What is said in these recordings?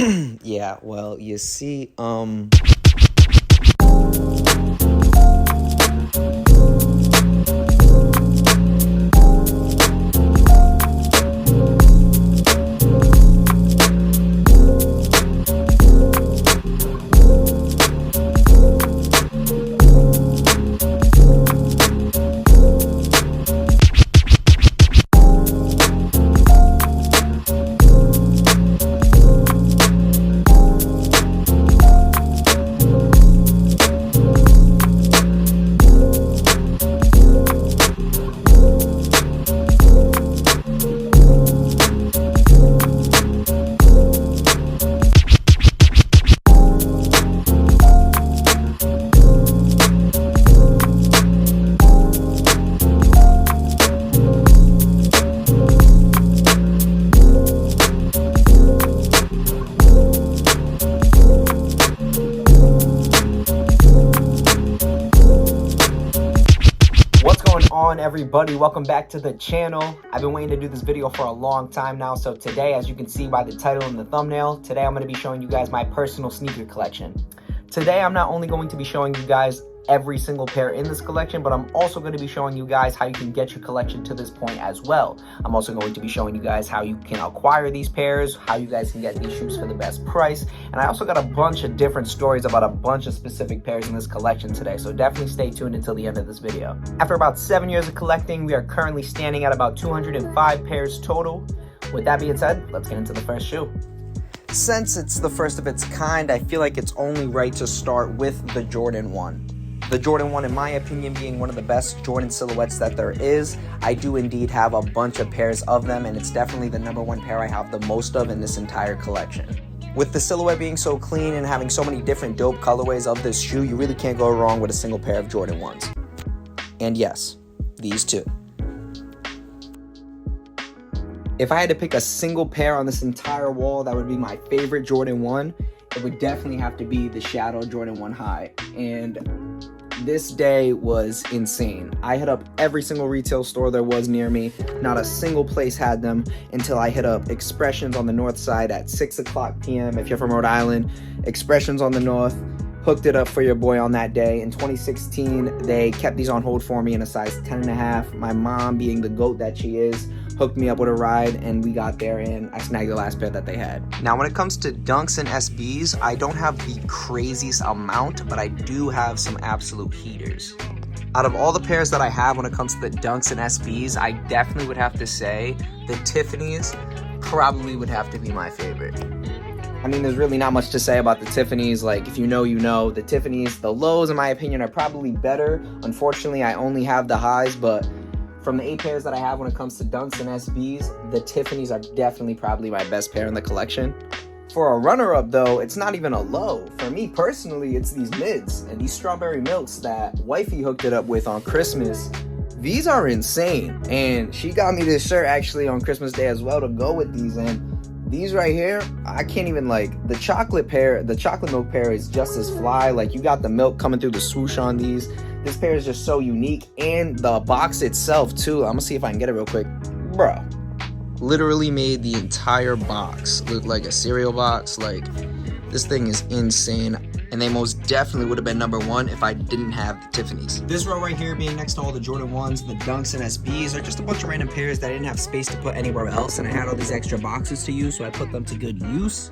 Yeah, well, you see, what's going on, everybody? Welcome back to the channel. I've been waiting to do this video for a long time now, so today, as you can see by the title and the thumbnail, today I'm going to be showing you guys my personal sneaker collection. Today I'm not only going to be showing you guys every single pair in this collection, but I'm also going to be showing you guys how you can get your collection to this point as well. I'm also going to be showing you guys how you can acquire these pairs, how you guys can get these shoes for the best price, and I also got a bunch of different stories about a bunch of specific pairs in this collection today, so definitely stay tuned until the end of this video. After about 7 years of collecting, we are currently standing at about 205 pairs total. With that being said, let's get into the first shoe. Since it's the first of its kind, I feel like it's only right to start with the Jordan 1. The Jordan 1, in my opinion, being one of the best Jordan silhouettes that there is. I do indeed have a bunch of pairs of them, and it's definitely the #1 pair I have the most of in this entire collection. With the silhouette being so clean and having so many different dope colorways of this shoe, you really can't go wrong with a single pair of Jordan 1s. And yes, these two. If I had to pick a single pair on this entire wall that would be my favorite Jordan 1, it would definitely have to be the Shadow Jordan 1 High. And this day was insane. I hit up every single retail store there was near me. Not a single place had them until I hit up Expressions on the north side at 6 o'clock p.m. If you're from Rhode Island, Expressions on the north hooked it up for your boy on that day. In 2016, they kept these on hold for me in a size 10.5. My mom, being the GOAT that she is, hooked me up with a ride, and we got there and I snagged the last pair that they had. Now, when it comes to Dunks and SBs, I don't have the craziest amount, but I do have some absolute heaters. Out of all the pairs that I have when it comes to the Dunks and SBs, I definitely would have to say the Tiffany's probably would have to be my favorite. I mean, there's really not much to say about the Tiffany's. Like, if you know, you know. The Tiffany's, the lows, in my opinion, are probably better. Unfortunately, I only have the highs, but from the 8 pairs that I have when it comes to Dunks and SBs, the Tiffany's are definitely probably my best pair in the collection. For a runner-up, though, it's not even a low. For me, personally, it's these mids and these strawberry milks that wifey hooked it up with on Christmas. These are insane, and she got me this shirt, actually, on Christmas Day as well to go with these, and these right here, I can't even, like, the chocolate milk pair is just as fly. Like, you got the milk coming through the swoosh on these. This pair is just so unique, and the box itself too. I'm gonna see if I can get it real quick. Bro, literally made the entire box look like a cereal box. Like, this thing is insane, and they most definitely would have been #1 if I didn't have the Tiffany's. This row right here being next to all the Jordan 1s, the Dunks and SBs, are just a bunch of random pairs that I didn't have space to put anywhere else, and I had all these extra boxes to use, so I put them to good use.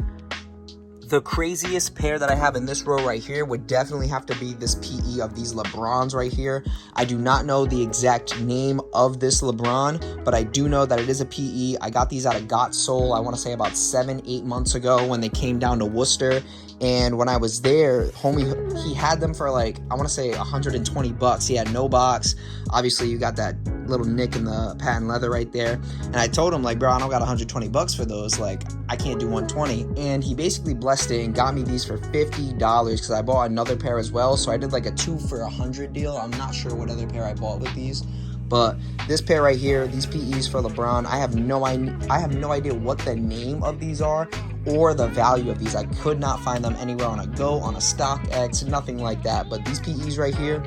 The craziest pair that I have in this row right here would definitely have to be this PE of these LeBrons right here. I do not know the exact name of this LeBron, but I do know that it is a PE. I got these out of Got Soul, I want to say about 7-8 months ago when they came down to Worcester. And when I was there, homie, he had them for like, I want to say $120. He had no box. Obviously, you got that little nick in the patent leather right there. And I told him, like, bro, I don't got $120 for those. Like, I can't do 120. And he basically blessed it and got me these for $50 because I bought another pair as well. So I did like a 2 for $100 deal. I'm not sure what other pair I bought with these. But this pair right here, these PEs for LeBron, I have no idea what the name of these are or the value of these. I could not find them anywhere on a Go, on a StockX, nothing like that. But these PEs right here,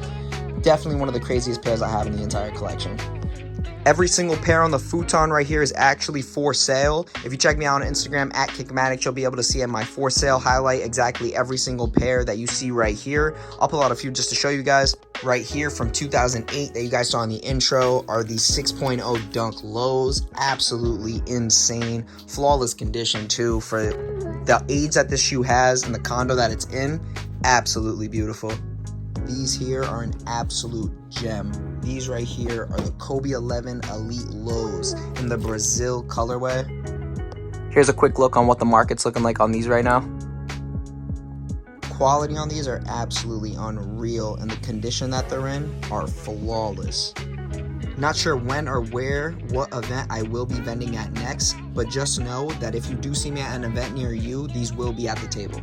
definitely one of the craziest pairs I have in the entire collection. Every single pair on the futon right here is actually for sale. If you check me out on Instagram at Kickmatics, you'll be able to see in my for sale highlight exactly every single pair that you see right here. I'll pull out a few just to show you guys. Right here from 2008 that you guys saw in the intro are the 6.0 Dunk Lows. Absolutely insane. Flawless condition too for the age that this shoe has and the condo that it's in. Absolutely beautiful. These here are an absolute gem. These right here are the Kobe 11 Elite Lows in the Brazil colorway. Here's a quick look on what the market's looking like on these right now. Quality on these are absolutely unreal, and the condition that they're in are flawless. Not sure when or what event I will be vending at next, but just know that if you do see me at an event near you, these will be at the table.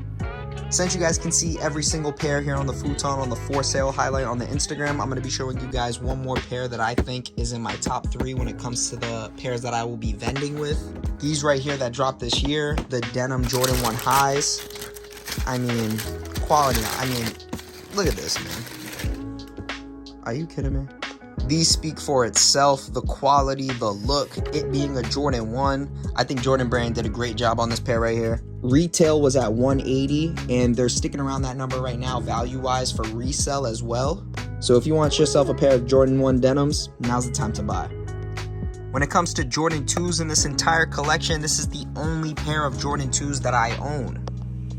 Since you guys can see every single pair here on the futon on the for sale highlight on the Instagram, I'm going to be showing you guys one more pair that I think is in my top 3 when it comes to the pairs that I will be vending with. These right here that dropped this year, the denim Jordan 1 highs. I mean, quality. I mean, look at this, man. Are you kidding me? These speak for itself, the quality, the look, it being a Jordan 1. I think Jordan Brand did a great job on this pair right here. Retail was at $180, and they're sticking around that number right now value-wise for resale as well. So if you want yourself a pair of Jordan 1 denims, now's the time to buy. When it comes to Jordan 2s in this entire collection, this is the only pair of Jordan 2s that I own.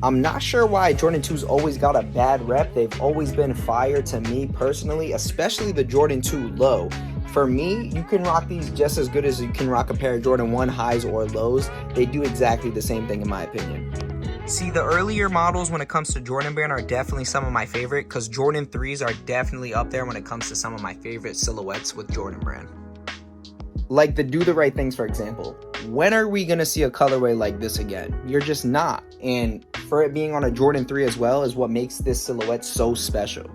I'm not sure why Jordan 2's always got a bad rep. They've always been fire to me personally, especially the Jordan 2 low. For me, you can rock these just as good as you can rock a pair of Jordan 1 highs or lows. They do exactly the same thing in my opinion. See, the earlier models when it comes to Jordan Brand are definitely some of my favorite, because Jordan 3s are definitely up there when it comes to some of my favorite silhouettes with Jordan Brand. Like the Do the Right Things, for example. When are we going to see a colorway like this again? You're just not. And for it being on a Jordan 3 as well is what makes this silhouette so special.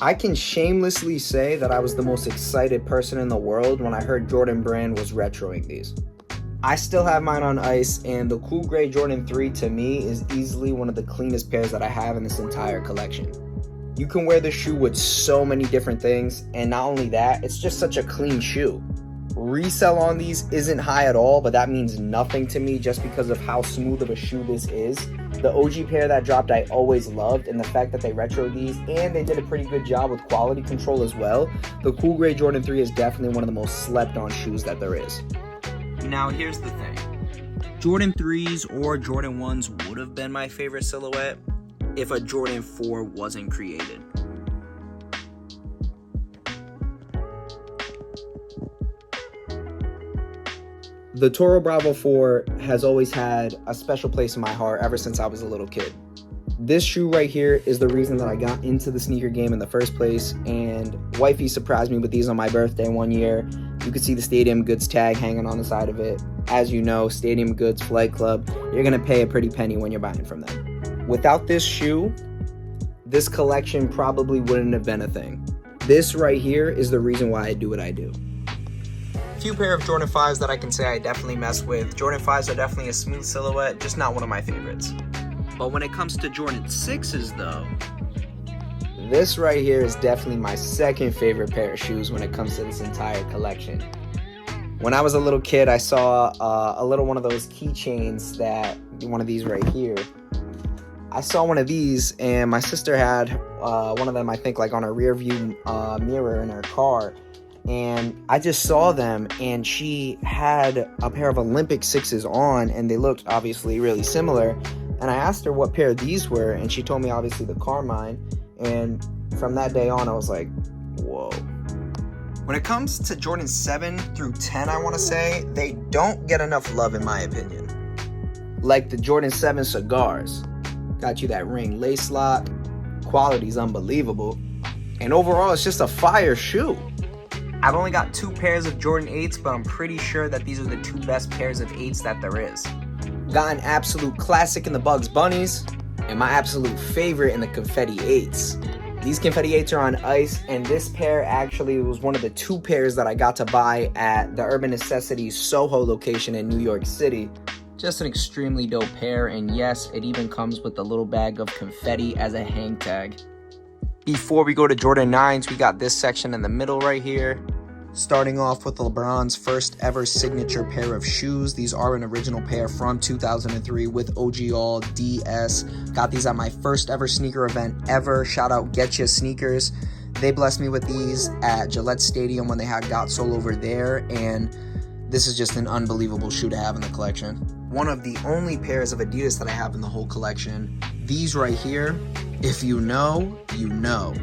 I can shamelessly say that I was the most excited person in the world when I heard Jordan Brand was retroing these. I still have mine on ice, and the Cool Gray Jordan 3 to me is easily one of the cleanest pairs that I have in this entire collection. You can wear this shoe with so many different things, and not only that, it's just such a clean shoe. Resell on these isn't high at all, but that means nothing to me just because of how smooth of a shoe this is. The OG pair that dropped I always loved, and the fact that they retro these and they did a pretty good job with quality control as well. The Cool Gray Jordan 3 is definitely one of the most slept on shoes that there is. Now here's the thing. Jordan 3s or Jordan 1s would have been my favorite silhouette if a Jordan 4 wasn't created. The Toro Bravo 4 has always had a special place in my heart ever since I was a little kid. This shoe right here is the reason that I got into the sneaker game in the first place, and wifey surprised me with these on my birthday one year. You could see the Stadium Goods tag hanging on the side of it. As you know, Stadium Goods Flight Club, you're gonna pay a pretty penny when you're buying from them. Without this shoe, this collection probably wouldn't have been a thing. This right here is the reason why I do what I do. Few pair of Jordan 5s that I can say I definitely mess with. Jordan 5s are definitely a smooth silhouette, just not one of my favorites. But when it comes to Jordan 6s though, this right here is definitely my second favorite pair of shoes when it comes to this entire collection. When I was a little kid, I saw a little one of those keychains that, one of these right here. I saw one of these, and my sister had one of them, I think, like on a rear view mirror in her car. And I just saw them, and she had a pair of Olympic 6s on, and they looked obviously really similar. And I asked her what pair these were, and she told me obviously the Carmine. And from that day on, I was like, whoa. When it comes to Jordan 7 through 10, I want to say, they don't get enough love in my opinion. Like the Jordan 7 cigars. Got you that ring lace lock. Quality's unbelievable. And overall, it's just a fire shoe. I've only got 2 pairs of Jordan 8s, but I'm pretty sure that these are the 2 best pairs of 8s that there is. Got an absolute classic in the Bugs Bunnies, and my absolute favorite in the Confetti 8s. These Confetti 8s are on ice, and this pair actually was one of the 2 pairs that I got to buy at the Urban Necessities Soho location in New York City. Just an extremely dope pair, and yes, it even comes with a little bag of confetti as a hang tag. Before we go to Jordan 9s, we got this section in the middle right here. Starting off with LeBron's first ever signature pair of shoes. These are an original pair from 2003 with OG All DS. Got these at my first ever sneaker event ever. Shout out Get Ya Sneakers. They blessed me with these at Gillette Stadium when they had Got Soul over there, and this is just an unbelievable shoe to have in the collection. One of the only pairs of Adidas that I have in the whole collection. These right here, if you know, you know.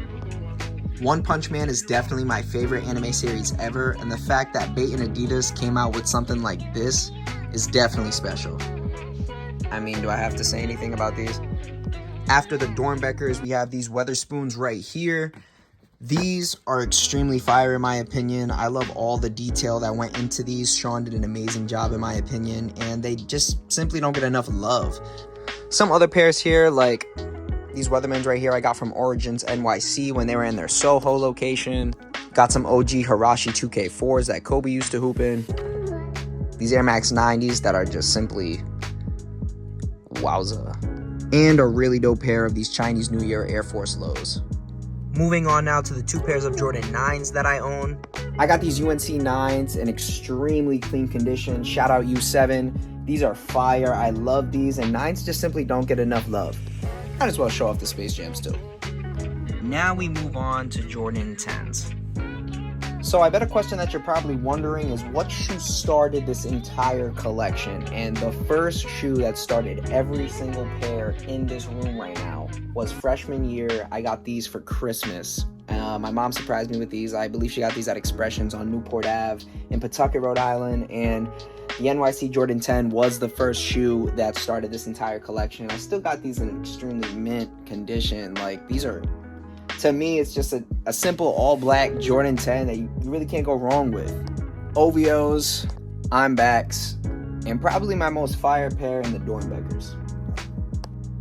One Punch Man is definitely my favorite anime series ever, and the fact that Bait and Adidas came out with something like this is definitely special. I mean, do I have to say anything about these? After the Dornbeckers, we have these Weatherspoons right here. These are extremely fire in my opinion. I love all the detail that went into these. Sean did an amazing job in my opinion, and they just simply don't get enough love. Some other pairs here, like these Weathermans right here, I got from Origins NYC when they were in their Soho location. Got some OG Hirashi 2K4s that Kobe used to hoop in. These Air Max 90s that are just simply wowza. And a really dope pair of these Chinese New Year Air Force Lows. Moving on now to the two pairs of Jordan 9s that I own. I got these UNC 9s in extremely clean condition. Shout out U7. These are fire. I love these, and 9s just simply don't get enough love. Might as well show off the Space Jams too. Now we move on to Jordan 10s. So I bet a question that you're probably wondering is what shoe started this entire collection? And the first shoe that started every single pair in this room right now was freshman year. I got these for Christmas. My mom surprised me with these. I believe she got these at Expressions on Newport Ave in Pawtucket, Rhode Island. And the NYC Jordan 10 was the first shoe that started this entire collection. I still got these in extremely mint condition. Like, these are, to me, it's just a simple all-black Jordan 10 that you really can't go wrong with. OVOs, I'm backs, and probably my most fire pair in the Dornbeckers.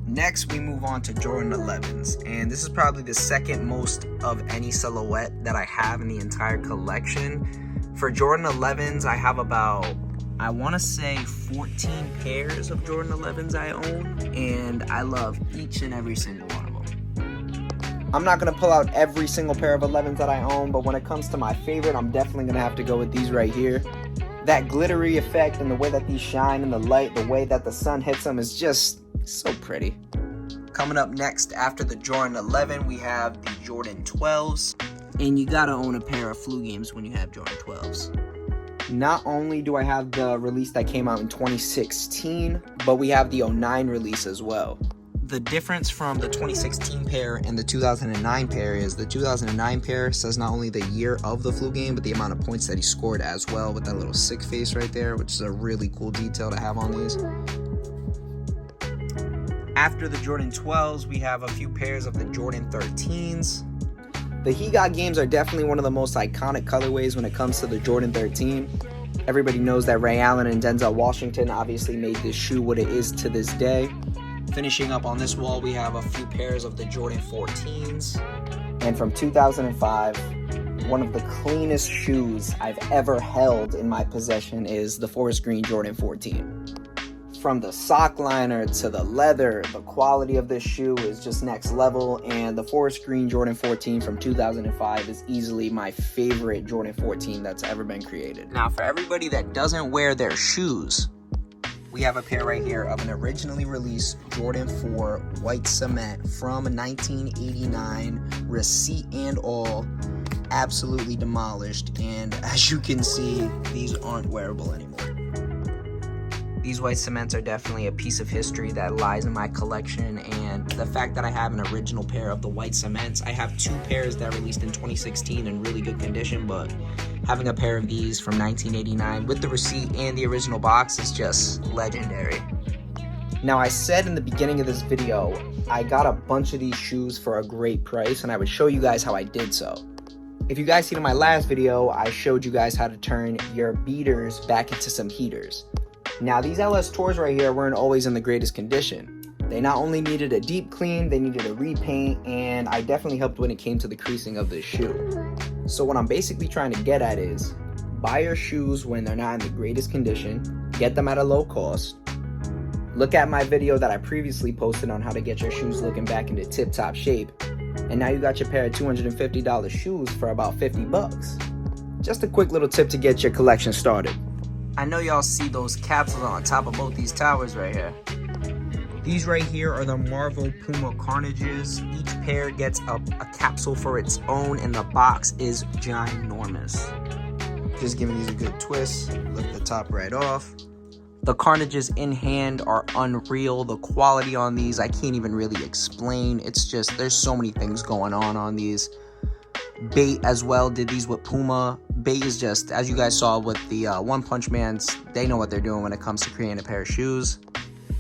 Next, we move on to Jordan 11s, and this is probably the second most of any silhouette that I have in the entire collection. For Jordan 11s, I have about, I want to say 14 pairs of Jordan 11s I own, and I love each and every single one of them. I'm not going to pull out every single pair of 11s that I own, but when it comes to my favorite, I'm definitely going to have to go with these right here. That glittery effect and the way that these shine in the light, the way that the sun hits them is just so pretty. Coming up next after the Jordan 11, we have the Jordan 12s. And you gotta own a pair of flu games when you have Jordan 12s. Not only do I have the release that came out in 2016, but we have the 09 release as well. The difference from the 2016 pair and the 2009 pair is the 2009 pair says not only the year of the flu game, but the amount of points that he scored as well, with that little sick face right there, which is a really cool detail to have on these. After the Jordan 12s, we have a few pairs of the Jordan 13s. The He Got games are definitely one of the most iconic colorways when it comes to the Jordan 13. Everybody knows that Ray Allen and Denzel Washington obviously made this shoe what it is to this day. Finishing up on this wall, we have a few pairs of the Jordan 14s. And from 2005, one of the cleanest shoes I've ever held in my possession is the Forest Green Jordan 14. From the sock liner to the leather, the quality of this shoe is just next level, and the Forest Green Jordan 14 from 2005 is easily my favorite Jordan 14 that's ever been created. Now, for everybody that doesn't wear their shoes, we have a pair right here of an originally released Jordan 4 white cement from 1989, receipt and all, absolutely demolished, and as you can see, these aren't wearable anymore. These white cements are definitely a piece of history that lies in my collection, and the fact that I have an original pair of the white cements, I have two pairs that released in 2016 in really good condition, but having a pair of these from 1989 with the receipt and the original box is just legendary. Now, I said in the beginning of this video, I got a bunch of these shoes for a great price, and I would show you guys how I did so. If you guys seen in my last video, I showed you guys how to turn your beaters back into some heaters. Now, these LS Tours right here weren't always in the greatest condition. They not only needed a deep clean, they needed a repaint, and I definitely helped when it came to the creasing of this shoe. So what I'm basically trying to get at is, buy your shoes when they're not in the greatest condition, get them at a low cost. Look at my video that I previously posted on how to get your shoes looking back into tip-top shape, and now you got your pair of $250 shoes for about 50 bucks. Just a quick little tip to get your collection started. I know y'all see those capsules on top of both these towers right here. These right here are the Marvel Puma Carnages. Each pair gets a capsule for its own, and the box is ginormous. Just giving these a good twist, lift the top right off. The Carnages in hand are unreal. The quality on these, I can't even really explain. It's just, there's so many things going on these. Bait as well did these with Puma. Bait is just, as you guys saw with the One Punch Mans, they know what they're doing when it comes to creating a pair of shoes.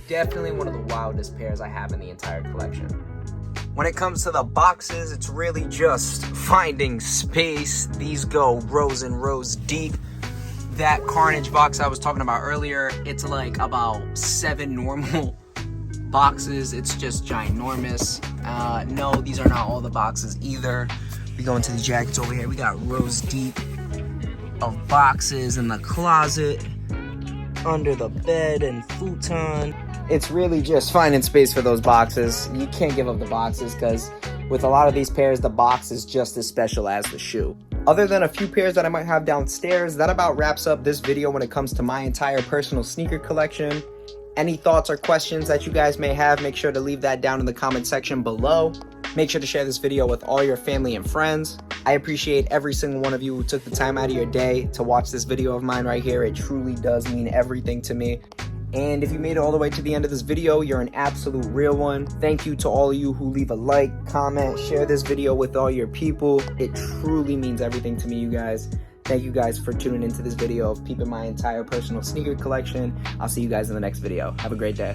Definitely one of the wildest pairs I have in the entire collection. When it comes to the boxes, it's really just finding space. These go rows and rows deep. That Carnage box I was talking about earlier, it's like about 7 normal boxes. It's just ginormous. No, these are not all the boxes either. We go into the jackets over here. We got rows deep of boxes in the closet, under the bed and futon. It's really just finding space for those boxes. You can't give up the boxes because with a lot of these pairs, the box is just as special as the shoe. Other than a few pairs that I might have downstairs, that about wraps up this video when it comes to my entire personal sneaker collection. Any thoughts or questions that you guys may have, make sure to leave that down in the comment section below. Make sure to share this video with all your family and friends. I appreciate every single one of you who took the time out of your day to watch this video of mine right here. It truly does mean everything to me. And if you made it all the way to the end of this video, you're an absolute real one. Thank you to all of you who leave a like, comment, share this video with all your people. It truly means everything to me, you guys. Thank you guys for tuning into this video of peeping my entire personal sneaker collection. I'll see you guys in the next video. Have a great day.